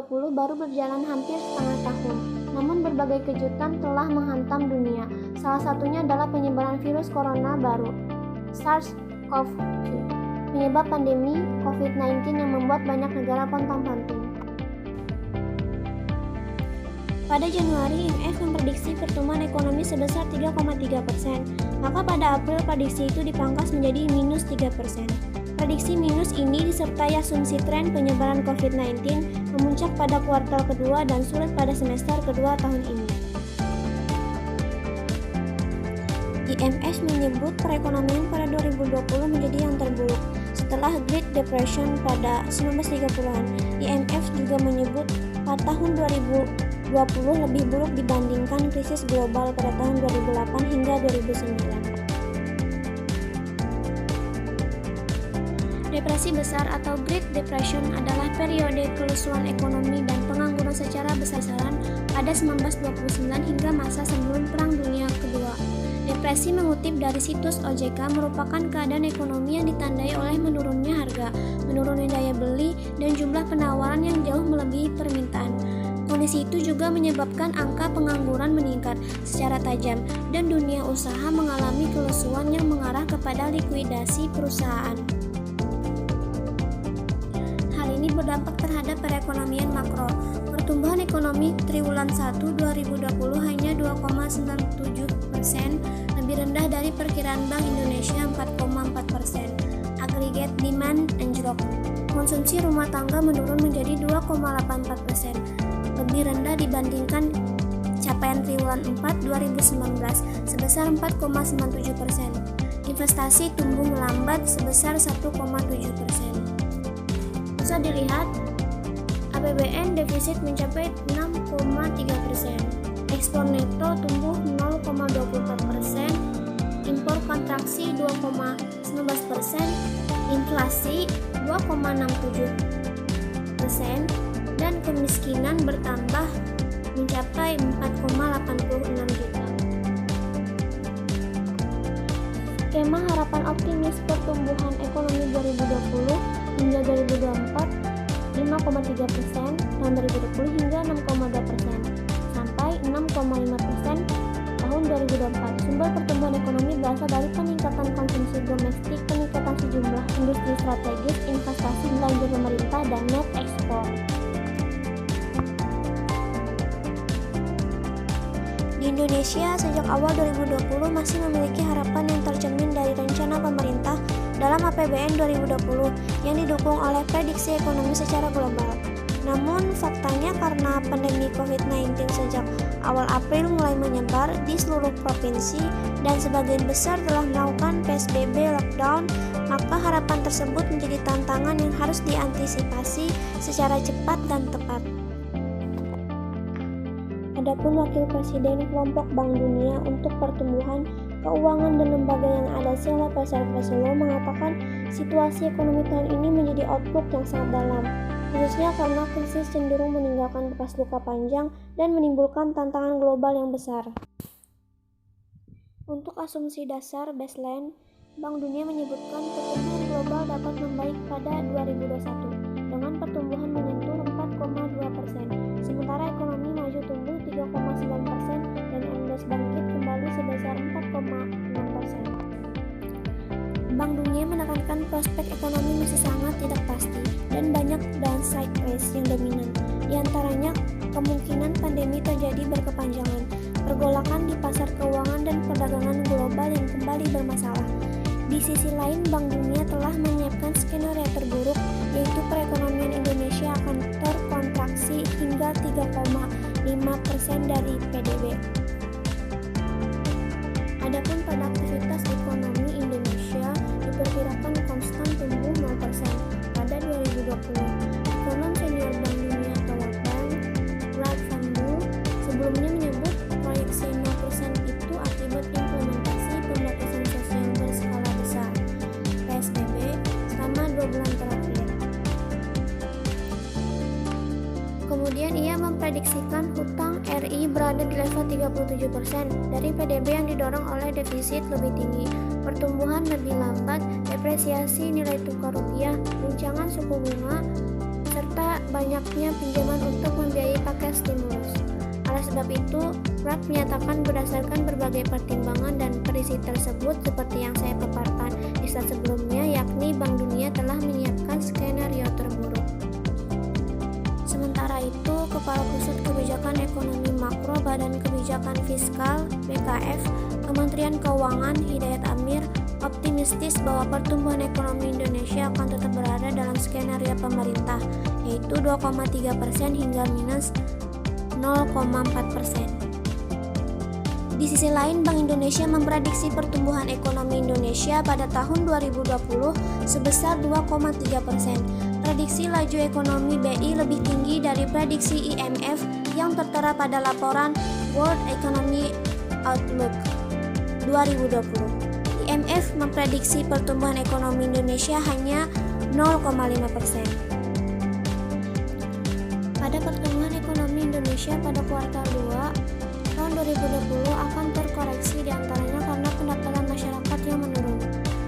2020 baru berjalan hampir setengah tahun, namun berbagai kejutan telah menghantam dunia. Salah satunya adalah penyebaran virus corona baru, SARS-CoV-2, penyebab pandemi COVID-19 yang membuat banyak negara pontang-panting. Pada Januari, IMF memprediksi pertumbuhan ekonomi sebesar 3,3%, maka pada April prediksi itu dipangkas menjadi minus 3%. Prediksi minus ini disertai asumsi tren penyebaran COVID-19 memuncak pada kuartal kedua dan sulit pada semester kedua tahun ini. IMF menyebut perekonomian pada 2020 menjadi yang terburuk setelah Great Depression pada 1930-an. IMF juga menyebut pada tahun 2020 lebih buruk dibandingkan krisis global pada tahun 2008 hingga 2009. Depresi besar atau Great Depression adalah periode kelesuan ekonomi dan pengangguran secara besar-besaran pada 1929 hingga masa sebelum Perang Dunia Kedua. Depresi mengutip dari situs OJK merupakan keadaan ekonomi yang ditandai oleh menurunnya harga, menurunnya daya beli, dan jumlah penawaran yang jauh melebihi permintaan. Kondisi itu juga menyebabkan angka pengangguran meningkat secara tajam dan dunia usaha mengalami kelesuan yang mengarah kepada likuidasi perusahaan. Hal ini berdampak terhadap perekonomian makro. Pertumbuhan ekonomi triwulan 1 2020 hanya 2,97%, lebih rendah dari perkiraan Bank Indonesia 4,4%. Aggregate demand anjlok. Konsumsi rumah tangga menurun menjadi 2,84%. Lebih rendah dibandingkan capaian triwulan 4 2019 sebesar 4,97%. Investasi tumbuh melambat sebesar 1,7%. Bisa dilihat, APBN defisit mencapai 6,3%, ekspor neto tumbuh 0,24%, impor kontraksi 2,19%, inflasi 2,67%, dan kemiskinan bertambah mencapai 4,86 juta. Skema harapan optimis pertumbuhan ekonomi 2020 hingga 2024 5,3%, tahun 2020 hingga 6,2%, sampai 6,5% tahun 2024. Sumber pertumbuhan ekonomi berasal dari peningkatan konsumsi domestik, peningkatan sejumlah industri strategis, investasi belanja pemerintah, dan net ekspor. Di Indonesia, sejak awal 2020 masih memiliki harapan yang tercermin dari rencana pemerintah dalam APBN 2020 yang didukung oleh prediksi ekonomi secara global. Namun, faktanya karena pandemi COVID-19 sejak awal April mulai menyebar di seluruh provinsi dan sebagian besar telah melakukan PSBB lockdown, maka harapan tersebut menjadi tantangan yang harus diantisipasi secara cepat dan tepat. Adapun Wakil Presiden Kelompok Bank Dunia untuk Pertumbuhan, Keuangan dan Lembaga yang ada Sheila Pesaro mengatakan situasi ekonomi tahun ini menjadi outlook yang sangat dalam, khususnya karena krisis cenderung meninggalkan bekas luka panjang dan menimbulkan tantangan global yang besar. Untuk asumsi dasar baseline, Bank Dunia menyebutkan pertumbuhan global dapat membaik pada 2021 dengan pertumbuhan menyentuh 4,2%, sementara ekonomi maju tumbuh 3,9% dan Inggris bangkit kembali sebesar 4,6%. Bank Dunia menekankan prospek ekonomi masih sangat tidak pasti dan banyak downside risk yang dominan. Di antaranya kemungkinan pandemi terjadi berkepanjangan, pergolakan di pasar keuangan dan perdagangan global yang kembali bermasalah. Di sisi lain, Bank Dunia telah menyiapkan skenario terburuk, yaitu perekonomian Indonesia akan terkontraksi hingga 3,5% dari PDB. Adapun pada aktivitas ekonomi Indonesia diperkirakan konstan tumbuh 0% pada 2020. Ekonom senior Bank Dunia atau World Bank, Brad Van Doel, sebelumnya menyebut proyeksi 0% itu akibat implementasi pembatasan sosial berskala besar (PSBB) selama 2 bulan terakhir. Kemudian ia memprediksikan hutang RI berada di level 37% dari PDB yang didorong oleh defisit lebih tinggi, pertumbuhan lebih lambat, depresiasi nilai tukar rupiah, guncangan suku bunga, serta serta banyaknya pinjaman untuk membiayai paket stimulus. Oleh sebab itu, Wright menyatakan berdasarkan berbagai pertimbangan dan prediksi tersebut seperti yang saya paparkan di slide sebelumnya, yakni Bank Dunia telah menyiapkan skenario terburuk. Sementara itu, Kepala Pusat Kebijakan Ekonomi Makro Badan Kebijakan Fiskal (BKF) Kementerian Keuangan Hidayat Amir optimistis bahwa pertumbuhan ekonomi Indonesia akan tetap berada dalam skenario pemerintah, yaitu 2,3% hingga minus 0,4%. Di sisi lain, Bank Indonesia memprediksi pertumbuhan ekonomi Indonesia pada tahun 2020 sebesar 2,3%. Prediksi laju ekonomi BI lebih tinggi dari prediksi IMF yang tertera pada laporan World Economy Outlook 2020. IMF memprediksi pertumbuhan ekonomi Indonesia hanya 0,5%. Pada pertumbuhan ekonomi Indonesia pada kuartal 2 tahun 2020 akan terkoreksi diantaranya karena pendapatan masyarakat yang menurun.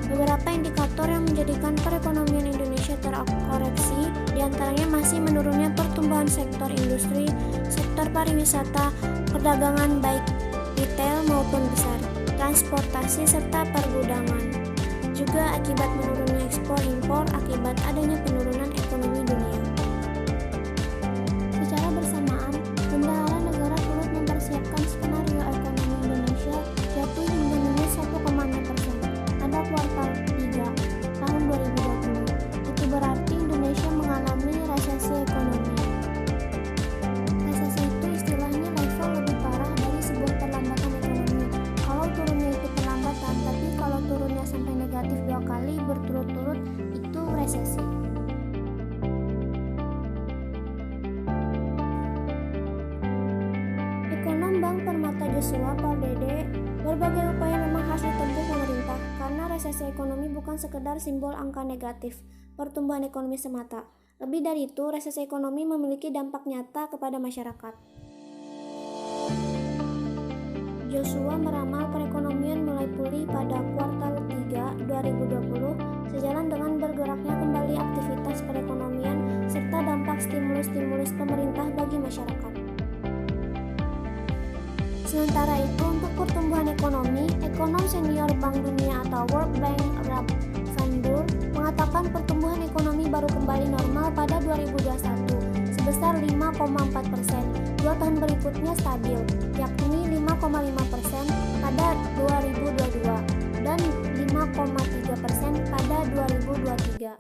Beberapa indikator yang menjadikan perekonomian Indonesia terkoreksi diantaranya masih menurunnya pertumbuhan sektor industri, sektor pariwisata, perdagangan baik retail maupun besar, transportasi serta pergudangan. Juga akibat menurunnya ekspor impor akibat adanya penurunan ekonomi dunia. Secara bersamaan, bendahara negara turut mempersiapkan skenario ekonomi Indonesia jatuh hingga minus 1,6% pada kuartal 3 tahun 2020. Itu berarti Indonesia mengalami resesi ekonomi. Resesi itu istilahnya level lebih parah dari sebuah perlambatan ekonomi. Kalau turunnya itu perlambatan, tapi kalau turunnya sampai negatif 2 kali berturut-turut itu resesi. Ekonom Bank Permata Joshua Pardede, berbagai upaya memang harus ditempuh pemerintah karena resesi ekonomi bukan sekedar simbol angka negatif pertumbuhan ekonomi semata. Lebih dari itu, resesi ekonomi memiliki dampak nyata kepada masyarakat. Joshua meramal perekonomian mulai pulih pada kuartal 3 2020 sejalan dengan bergeraknya kembali aktivitas perekonomian serta dampak stimulus-stimulus pemerintah bagi masyarakat. Sementara itu, untuk pertumbuhan ekonomi, ekonom senior Bank Dunia atau World Bank Rob van Der mengatakan pertumbuhan ekonomi baru kembali normal pada 2021 sebesar 5,4%. 2 tahun berikutnya stabil, yakni 5,5% pada 2022 dan 5,3% pada 2023.